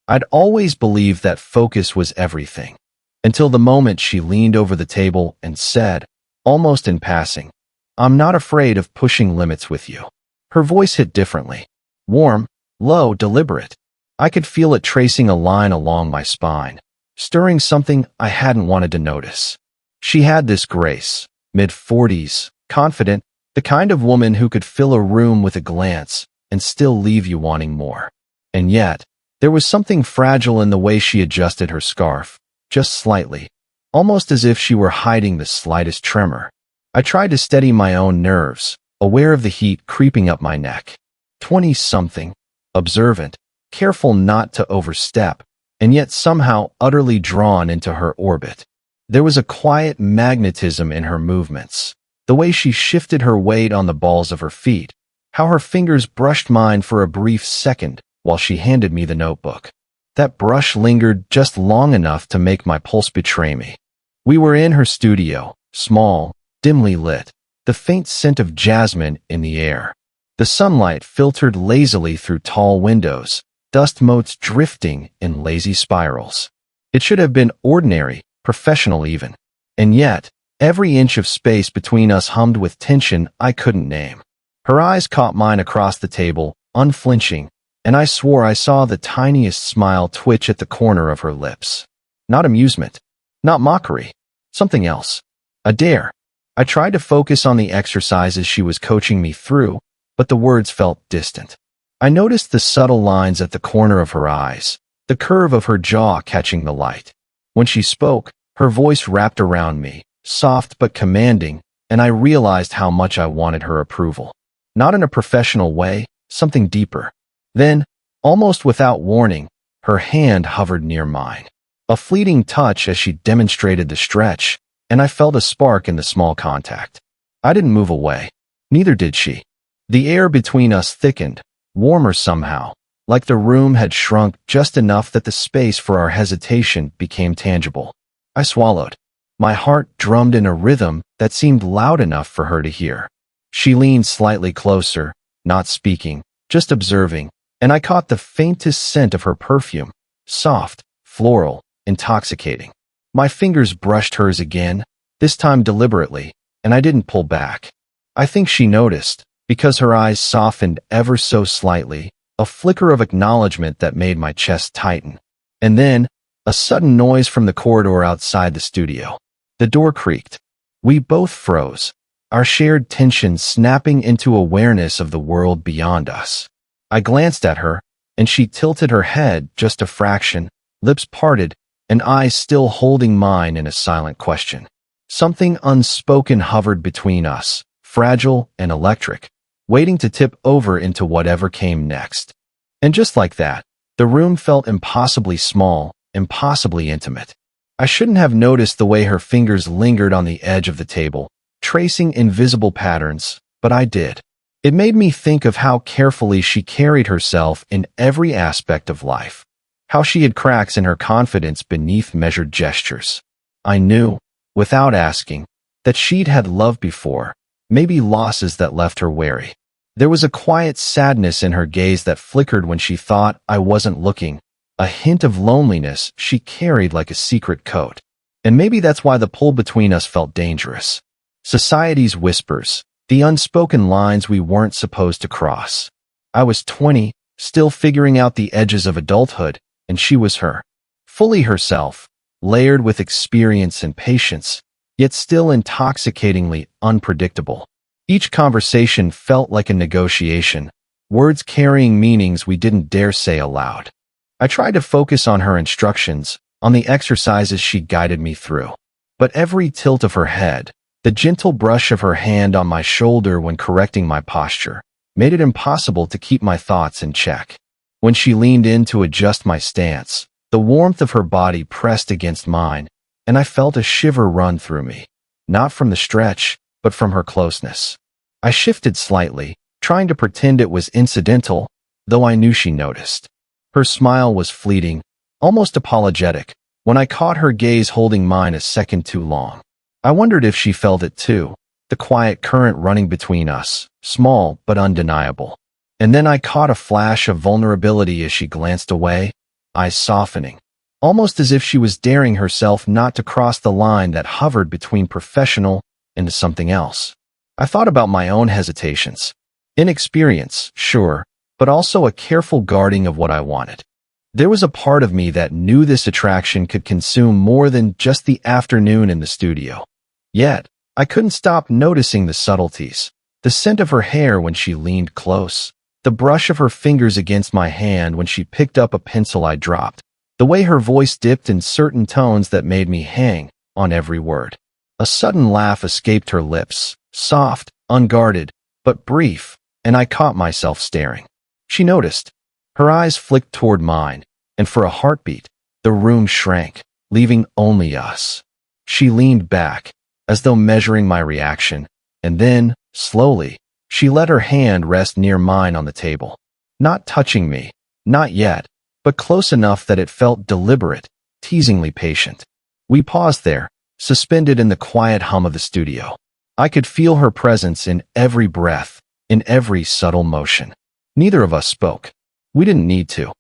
I'd always believed that focus was everything, until the moment she leaned over the table and said, almost in passing, "I'm not afraid of pushing limits with you." Her voice hit differently. Warm, low, deliberate. I could feel it tracing a line along my spine, stirring something I hadn't wanted to notice. She had this grace, mid-40s, confident, the kind of woman who could fill a room with a glance and still leave you wanting more. And yet, there was something fragile in the way she adjusted her scarf, just slightly, almost as if she were hiding the slightest tremor. I tried to steady my own nerves, aware of the heat creeping up my neck. 20-something, observant, careful not to overstep, and yet somehow utterly drawn into her orbit. There was a quiet magnetism in her movements, the way she shifted her weight on the balls of her feet, how her fingers brushed mine for a brief second while she handed me the notebook. That brush lingered just long enough to make my pulse betray me. We were in her studio, small, dimly lit, the faint scent of jasmine in the air. The sunlight filtered lazily through tall windows, dust motes drifting in lazy spirals. It should have been ordinary, professional even. And yet, every inch of space between us hummed with tension I couldn't name. Her eyes caught mine across the table, unflinching, and I swore I saw the tiniest smile twitch at the corner of her lips. Not amusement, not mockery, something else. A dare. I tried to focus on the exercises she was coaching me through, but the words felt distant. I noticed the subtle lines at the corner of her eyes, the curve of her jaw catching the light. When she spoke, her voice wrapped around me, soft but commanding, and I realized how much I wanted her approval. Not in a professional way, something deeper. Then, almost without warning, her hand hovered near mine. A fleeting touch as she demonstrated the stretch, and I felt a spark in the small contact. I didn't move away. Neither did she. The air between us thickened, warmer somehow, like the room had shrunk just enough that the space for our hesitation became tangible. I swallowed. My heart drummed in a rhythm that seemed loud enough for her to hear. She leaned slightly closer, not speaking, just observing, and I caught the faintest scent of her perfume, soft, floral, intoxicating. My fingers brushed hers again, this time deliberately, and I didn't pull back. I think she noticed, because her eyes softened ever so slightly, a flicker of acknowledgement that made my chest tighten. And then, a sudden noise from the corridor outside the studio. The door creaked. We both froze, our shared tension snapping into awareness of the world beyond us. I glanced at her, and she tilted her head just a fraction, lips parted, and eyes still holding mine in a silent question. Something unspoken hovered between us, fragile and electric, waiting to tip over into whatever came next. And just like that, the room felt impossibly small, impossibly intimate. I shouldn't have noticed the way her fingers lingered on the edge of the table, tracing invisible patterns, but I did. It made me think of how carefully she carried herself in every aspect of life, how she had cracks in her confidence beneath measured gestures. I knew, without asking, that she'd had love before, maybe losses that left her wary. There was a quiet sadness in her gaze that flickered when she thought I wasn't looking, a hint of loneliness she carried like a secret coat. And maybe that's why the pull between us felt dangerous. Society's whispers, the unspoken lines we weren't supposed to cross. I was 20, still figuring out the edges of adulthood, and she was her. Fully herself, layered with experience and patience, yet still intoxicatingly unpredictable. Each conversation felt like a negotiation, words carrying meanings we didn't dare say aloud. I tried to focus on her instructions, on the exercises she guided me through. But every tilt of her head, the gentle brush of her hand on my shoulder when correcting my posture, made it impossible to keep my thoughts in check. When she leaned in to adjust my stance, the warmth of her body pressed against mine, and I felt a shiver run through me, not from the stretch, but from her closeness. I shifted slightly, trying to pretend it was incidental, though I knew she noticed. Her smile was fleeting, almost apologetic, when I caught her gaze holding mine a second too long. I wondered if she felt it too, the quiet current running between us, small but undeniable. And then I caught a flash of vulnerability as she glanced away, eyes softening, almost as if she was daring herself not to cross the line that hovered between professional and something else. I thought about my own hesitations. Inexperience, sure, but also a careful guarding of what I wanted. There was a part of me that knew this attraction could consume more than just the afternoon in the studio. Yet, I couldn't stop noticing the subtleties. The scent of her hair when she leaned close, the brush of her fingers against my hand when she picked up a pencil I dropped, the way her voice dipped in certain tones that made me hang on every word. A sudden laugh escaped her lips, soft, unguarded, but brief, and I caught myself staring. She noticed. Her eyes flicked toward mine, and for a heartbeat, the room shrank, leaving only us. She leaned back, as though measuring my reaction, and then, slowly, she let her hand rest near mine on the table. Not touching me, not yet, but close enough that it felt deliberate, teasingly patient. We paused there, suspended in the quiet hum of the studio. I could feel her presence in every breath, in every subtle motion. Neither of us spoke. We didn't need to.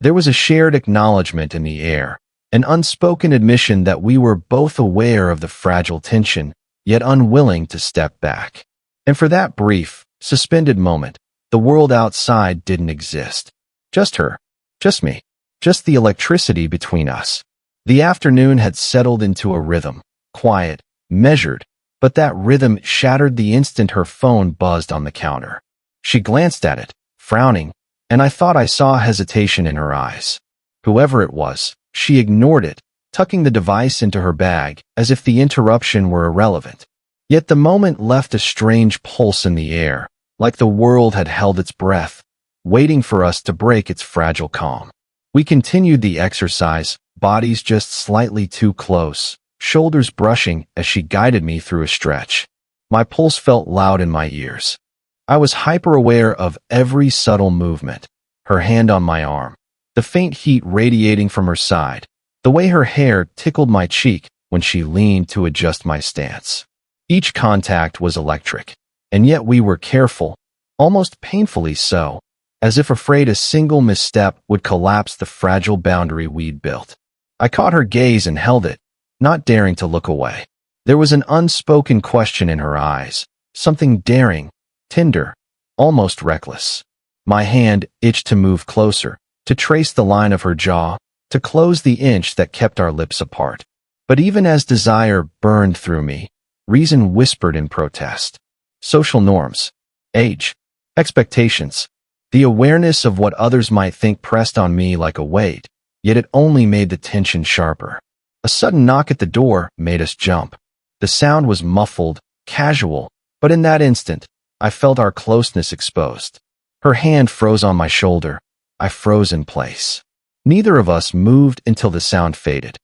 There was a shared acknowledgement in the air, an unspoken admission that we were both aware of the fragile tension, yet unwilling to step back. And for that brief, suspended moment, the world outside didn't exist. Just her. Just me. Just the electricity between us. The afternoon had settled into a rhythm, quiet, measured, but that rhythm shattered the instant her phone buzzed on the counter. She glanced at it, frowning, and I thought I saw hesitation in her eyes. Whoever it was, she ignored it, tucking the device into her bag as if the interruption were irrelevant. Yet the moment left a strange pulse in the air, like the world had held its breath, waiting for us to break its fragile calm. We continued the exercise, bodies just slightly too close, shoulders brushing as she guided me through a stretch. My pulse felt loud in my ears. I was hyper-aware of every subtle movement, her hand on my arm, the faint heat radiating from her side, the way her hair tickled my cheek when she leaned to adjust my stance. Each contact was electric, and yet we were careful, almost painfully so, as if afraid a single misstep would collapse the fragile boundary we'd built. I caught her gaze and held it, not daring to look away. There was an unspoken question in her eyes, something daring, tender, almost reckless. My hand itched to move closer, to trace the line of her jaw, to close the inch that kept our lips apart. But even as desire burned through me, reason whispered in protest. Social norms, age, expectations, the awareness of what others might think pressed on me like a weight, yet it only made the tension sharper. A sudden knock at the door made us jump. The sound was muffled, casual, but in that instant, I felt our closeness exposed. Her hand froze on my shoulder. I froze in place. Neither of us moved until the sound faded.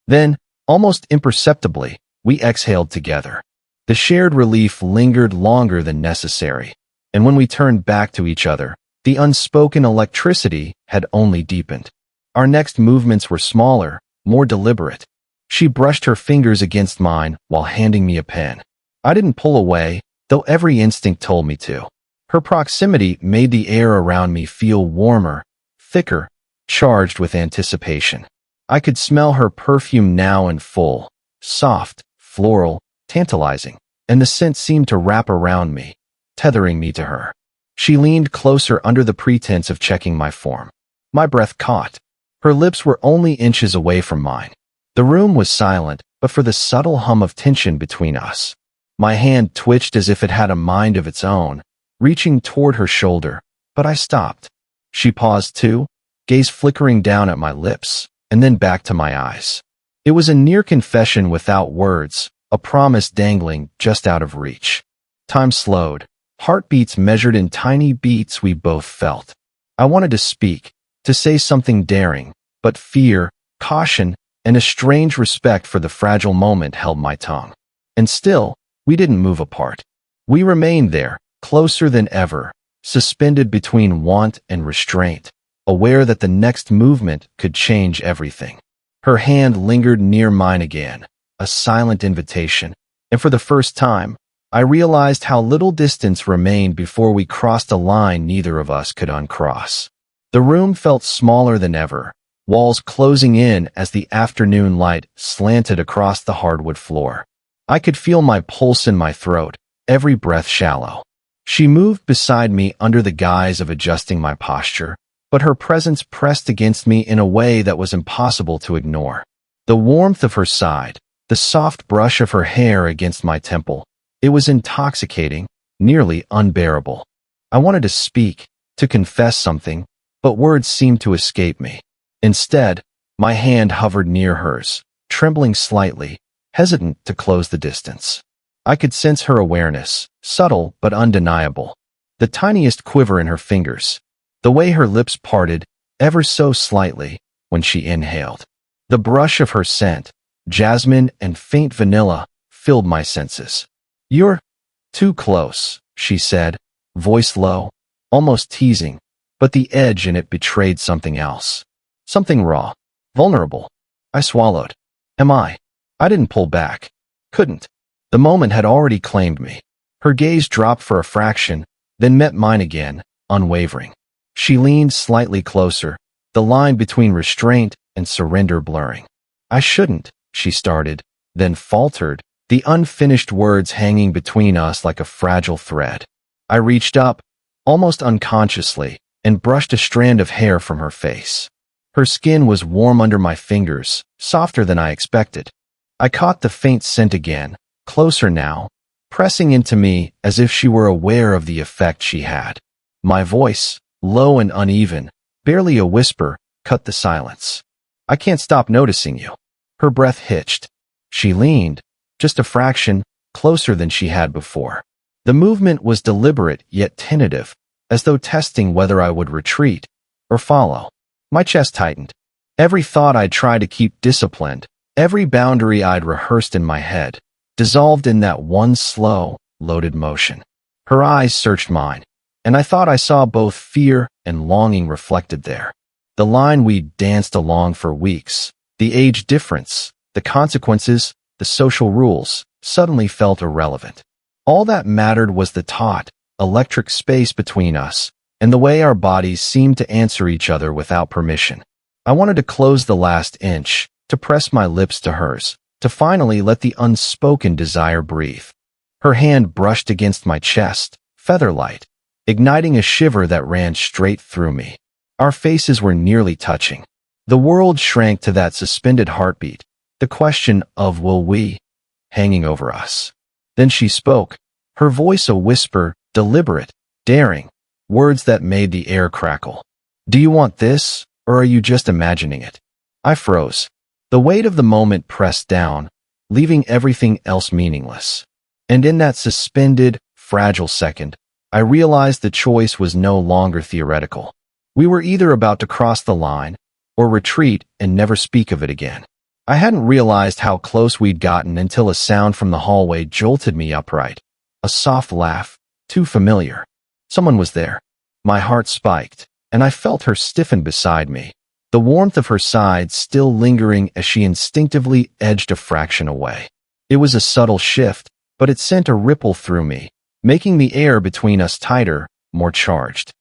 Then, almost imperceptibly, we exhaled together. The shared relief lingered longer than necessary, and when we turned back to each other, the unspoken electricity had only deepened. Our next movements were smaller, more deliberate. She brushed her fingers against mine while handing me a pen. I didn't pull away, though every instinct told me to. Her proximity made the air around me feel warmer, thicker, charged with anticipation. I could smell her perfume now in full, soft, floral, tantalizing, and the scent seemed to wrap around me, tethering me to her. She leaned closer under the pretense of checking my form. My breath caught. Her lips were only inches away from mine. The room was silent, but for the subtle hum of tension between us. My hand twitched as if it had a mind of its own, reaching toward her shoulder, but I stopped. She paused too, gaze flickering down at my lips, and then back to my eyes. It was a near confession without words, a promise dangling just out of reach. Time slowed, heartbeats measured in tiny beats we both felt. I wanted to speak, to say something daring, but fear, caution, and a strange respect for the fragile moment held my tongue. And still, we didn't move apart. We remained there, closer than ever, suspended between want and restraint, aware that the next movement could change everything. Her hand lingered near mine again, a silent invitation, and for the first time, I realized how little distance remained before we crossed a line neither of us could uncross. The room felt smaller than ever, walls closing in as the afternoon light slanted across the hardwood floor. I could feel my pulse in my throat, every breath shallow. She moved beside me under the guise of adjusting my posture, but her presence pressed against me in a way that was impossible to ignore. The warmth of her side, the soft brush of her hair against my temple, it was intoxicating, nearly unbearable. I wanted to speak, to confess something, but words seemed to escape me. Instead, my hand hovered near hers, trembling slightly, hesitant to close the distance. I could sense her awareness, subtle but undeniable. The tiniest quiver in her fingers, the way her lips parted, ever so slightly, when she inhaled. The brush of her scent, jasmine and faint vanilla, filled my senses. "You're too close," she said, voice low, almost teasing, but the edge in it betrayed something else. Something raw, vulnerable. I swallowed. Am I? I didn't pull back. Couldn't. The moment had already claimed me. Her gaze dropped for a fraction, then met mine again, unwavering. She leaned slightly closer, the line between restraint and surrender blurring. "I shouldn't," she started, then faltered, the unfinished words hanging between us like a fragile thread. I reached up, almost unconsciously, and brushed a strand of hair from her face. Her skin was warm under my fingers, softer than I expected. I caught the faint scent again, closer now, pressing into me as if she were aware of the effect she had. My voice, low and uneven, barely a whisper, cut the silence. "I can't stop noticing you." Her breath hitched. She leaned, just a fraction, closer than she had before. The movement was deliberate yet tentative, as though testing whether I would retreat or follow. My chest tightened. Every thought I'd tried to keep disciplined, every boundary I'd rehearsed in my head, dissolved in that one slow, loaded motion. Her eyes searched mine, and I thought I saw both fear and longing reflected there. The line we'd danced along for weeks, the age difference, the consequences, the social rules, suddenly felt irrelevant. All that mattered was the taut, electric space between us, and the way our bodies seemed to answer each other without permission. I wanted to close the last inch, to press my lips to hers, to finally let the unspoken desire breathe. Her hand brushed against my chest, feather-light, igniting a shiver that ran straight through me. Our faces were nearly touching. The world shrank to that suspended heartbeat, the question of will we, hanging over us. Then she spoke, her voice a whisper, deliberate, daring, words that made the air crackle. "Do you want this, or are you just imagining it?" I froze. The weight of the moment pressed down, leaving everything else meaningless. And in that suspended, fragile second, I realized the choice was no longer theoretical. We were either about to cross the line, or retreat and never speak of it again. I hadn't realized how close we'd gotten until a sound from the hallway jolted me upright. A soft laugh, too familiar. Someone was there. My heart spiked, and I felt her stiffen beside me, the warmth of her side still lingering as she instinctively edged a fraction away. It was a subtle shift, but it sent a ripple through me, making the air between us tighter, more charged.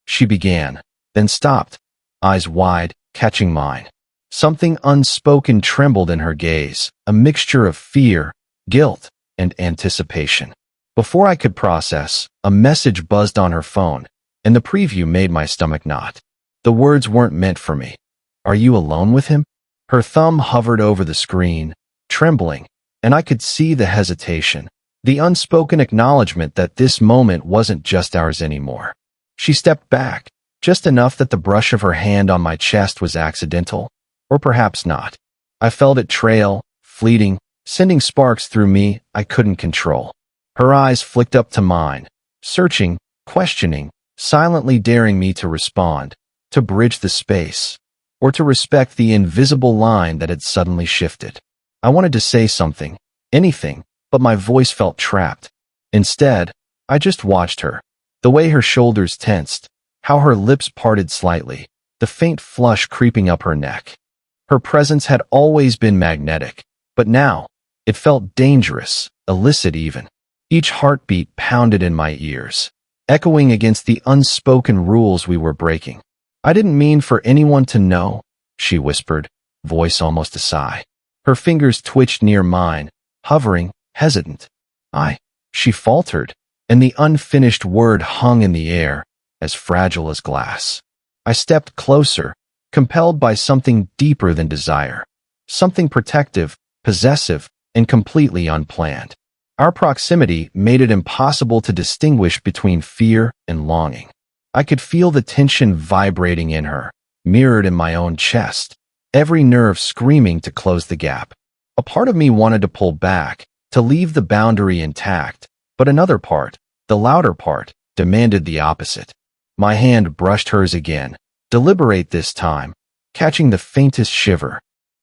She began, then stopped, eyes wide, catching mine. Something unspoken trembled in her gaze, a mixture of fear, guilt, and anticipation. Before I could process, a message buzzed on her phone, and the preview made my stomach knot. The words weren't meant for me. "Are you alone with him?" Her thumb hovered over the screen, trembling, and I could see the hesitation, the unspoken acknowledgement that this moment wasn't just ours anymore. She stepped back, just enough that the brush of her hand on my chest was accidental, or perhaps not. I felt it trail, fleeting, sending sparks through me I couldn't control. Her eyes flicked up to mine, searching, questioning, silently daring me to respond, to bridge the space, or to respect the invisible line that had suddenly shifted. I wanted to say something, anything, but my voice felt trapped. Instead, I just watched her, the way her shoulders tensed, how her lips parted slightly, the faint flush creeping up her neck. Her presence had always been magnetic, but now, it felt dangerous, illicit even. Each heartbeat pounded in my ears, echoing against the unspoken rules we were breaking. I didn't mean for anyone to know, she whispered, voice almost a sigh. Her fingers twitched near mine, hovering, hesitant. She faltered, and the unfinished word hung in the air, as fragile as glass. I stepped closer, compelled by something deeper than desire, something protective, possessive, and completely unplanned. Our proximity made it impossible to distinguish between fear and longing. I could feel the tension vibrating in her, mirrored in my own chest, every nerve screaming to close the gap. A part of me wanted to pull back, to leave the boundary intact, but another part, the louder part, demanded the opposite. My hand brushed hers again, deliberate this time, catching the faintest shiver.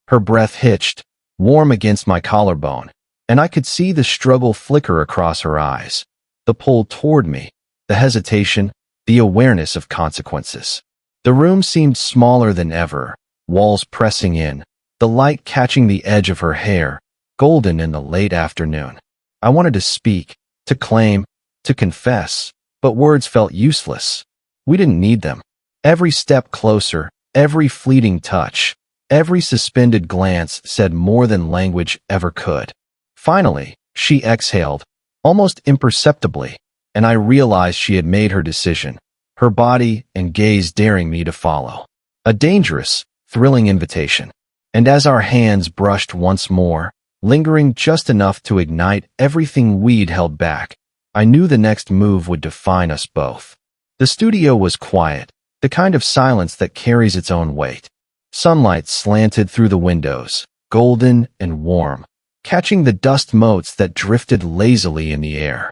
Her breath hitched, warm against my collarbone, and I could see the struggle flicker across her eyes. The pull toward me, the hesitation, the awareness of consequences. The room seemed smaller than ever, walls pressing in, the light catching the edge of her hair, golden in the late afternoon. I wanted to speak, to claim, to confess, but words felt useless. We didn't need them. Every step closer, every fleeting touch, every suspended glance said more than language ever could. Finally, she exhaled, almost imperceptibly, and I realized she had made her decision, her body and gaze daring me to follow. A dangerous, thrilling invitation. And as our hands brushed once more, lingering just enough to ignite everything we'd held back, I knew the next move would define us both. The studio was quiet, the kind of silence that carries its own weight. Sunlight slanted through the windows, golden and warm, catching the dust motes that drifted lazily in the air.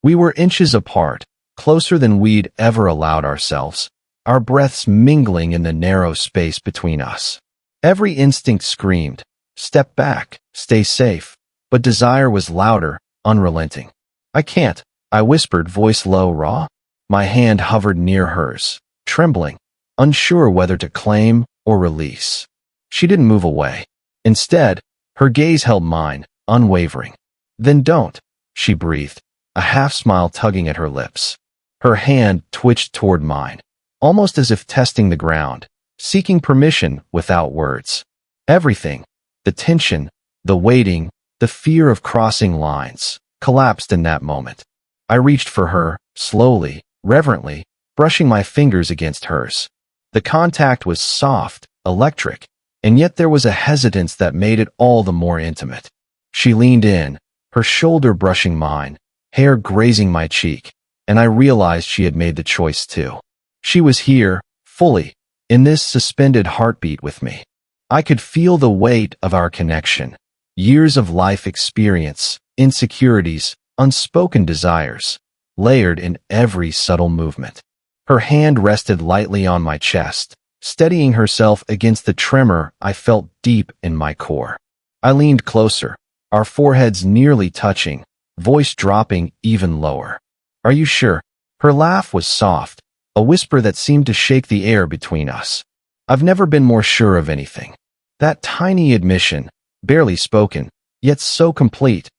We were inches apart, closer than we'd ever allowed ourselves, our breaths mingling in the narrow space between us. Every instinct screamed, step back, stay safe, but desire was louder, unrelenting. I can't, I whispered, voice low, raw. My hand hovered near hers, trembling, unsure whether to claim or release. She didn't move away. Instead, her gaze held mine, unwavering. Then don't, she breathed, a half-smile tugging at her lips. Her hand twitched toward mine, almost as if testing the ground, seeking permission without words. Everything, the tension, the waiting, the fear of crossing lines, collapsed in that moment. I reached for her, slowly, reverently, brushing my fingers against hers. The contact was soft, electric, and yet there was a hesitance that made it all the more intimate. She leaned in, her shoulder brushing mine, hair grazing my cheek, and I realized she had made the choice too. She was here, fully, in this suspended heartbeat with me. I could feel the weight of our connection, years of life experience, insecurities, unspoken desires, layered in every subtle movement. Her hand rested lightly on my chest, steadying herself against the tremor I felt deep in my core. I leaned closer, our foreheads nearly touching, voice dropping even lower. Are you sure? Her laugh was soft, a whisper that seemed to shake the air between us. I've never been more sure of anything. That tiny admission, barely spoken, yet so complete,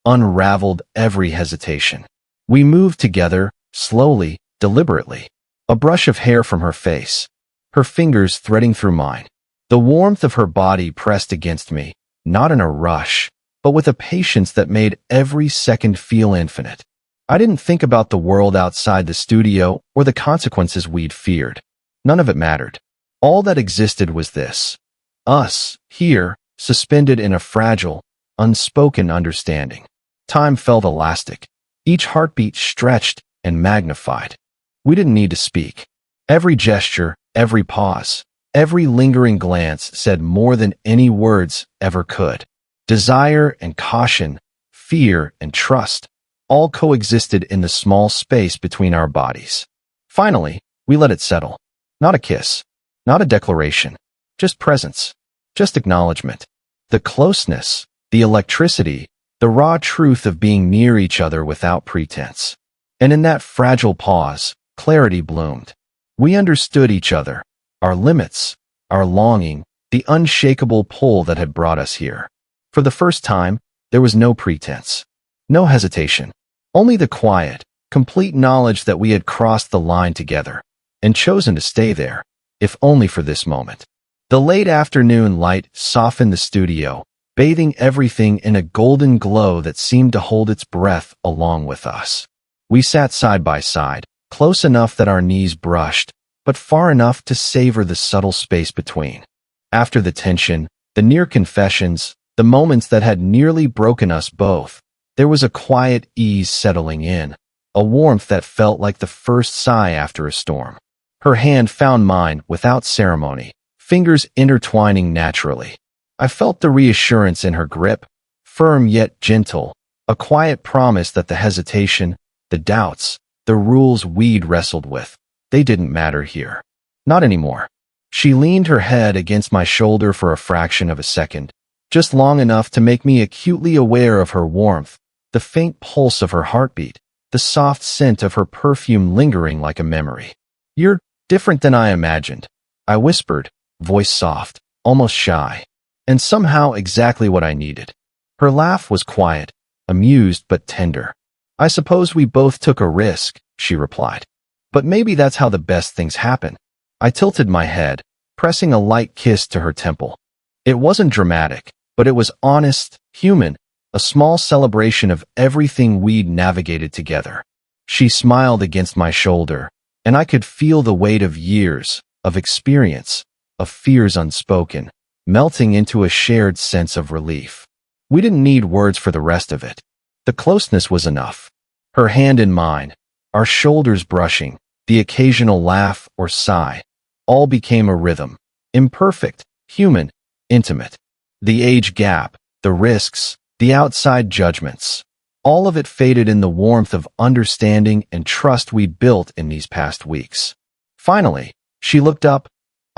unraveled every hesitation. We moved together, slowly, deliberately. A brush of hair from her face, her fingers threading through mine. The warmth of her body pressed against me, not in a rush, but with a patience that made every second feel infinite. I didn't think about the world outside the studio or the consequences we'd feared. None of it mattered. All that existed was this. Us, here, suspended in a fragile, unspoken understanding. Time felt elastic. Each heartbeat stretched and magnified. We didn't need to speak. Every gesture, every pause, every lingering glance said more than any words ever could. Desire and caution, fear and trust, all coexisted in the small space between our bodies. Finally, we let it settle. Not a kiss, not a declaration, just presence, just acknowledgement. The closeness, the electricity, the raw truth of being near each other without pretense. And in that fragile pause, clarity bloomed. We understood each other, our limits, our longing, the unshakable pull that had brought us here. For the first time, there was no pretense, no hesitation, only the quiet, complete knowledge that we had crossed the line together and chosen to stay there, if only for this moment. The late afternoon light softened the studio, bathing everything in a golden glow that seemed to hold its breath along with us. We sat side by side, close enough that our knees brushed, but far enough to savor the subtle space between. After the tension, the near confessions, the moments that had nearly broken us both, there was a quiet ease settling in, a warmth that felt like the first sigh after a storm. Her hand found mine without ceremony, fingers intertwining naturally. I felt the reassurance in her grip, firm yet gentle, a quiet promise that the hesitation, the doubts, the rules we'd wrestled with, they didn't matter here. Not anymore. She leaned her head against my shoulder for a fraction of a second, just long enough to make me acutely aware of her warmth, the faint pulse of her heartbeat, the soft scent of her perfume lingering like a memory. "You're different than I imagined," I whispered, voice soft, almost shy, and somehow exactly what I needed. Her laugh was quiet, amused but tender. "I suppose we both took a risk," she replied. "But maybe that's how the best things happen." I tilted my head, pressing a light kiss to her temple. It wasn't dramatic, but it was honest, human, a small celebration of everything we'd navigated together. She smiled against my shoulder, and I could feel the weight of years, of experience, of fears unspoken, melting into a shared sense of relief. We didn't need words for the rest of it. The closeness was enough. Her hand in mine, our shoulders brushing, the occasional laugh or sigh, all became a rhythm, imperfect, human, intimate. The age gap, the risks, the outside judgments, all of it faded in the warmth of understanding and trust we'd built in these past weeks. Finally, she looked up,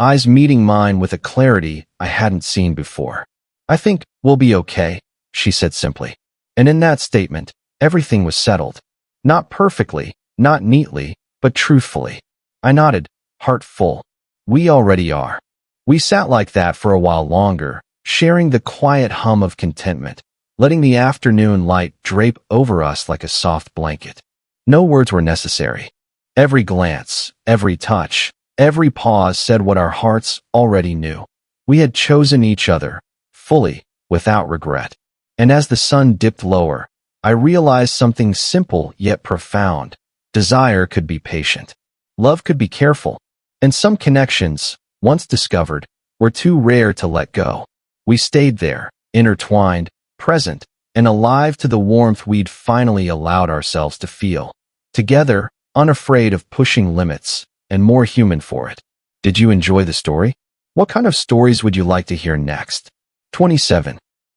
eyes meeting mine with a clarity I hadn't seen before. "I think we'll be okay," she said simply. And in that statement, everything was settled. Not perfectly, not neatly, but truthfully. I nodded, heart full. We already are. We sat like that for a while longer, sharing the quiet hum of contentment, letting the afternoon light drape over us like a soft blanket. No words were necessary. Every glance, every touch, every pause said what our hearts already knew. We had chosen each other, fully, without regret. And as the sun dipped lower, I realized something simple yet profound. Desire could be patient. Love could be careful. And some connections, once discovered, were too rare to let go. We stayed there, intertwined, present, and alive to the warmth we'd finally allowed ourselves to feel. Together, unafraid of pushing limits, and more human for it. Did you enjoy the story? What kind of stories would you like to hear next? 27.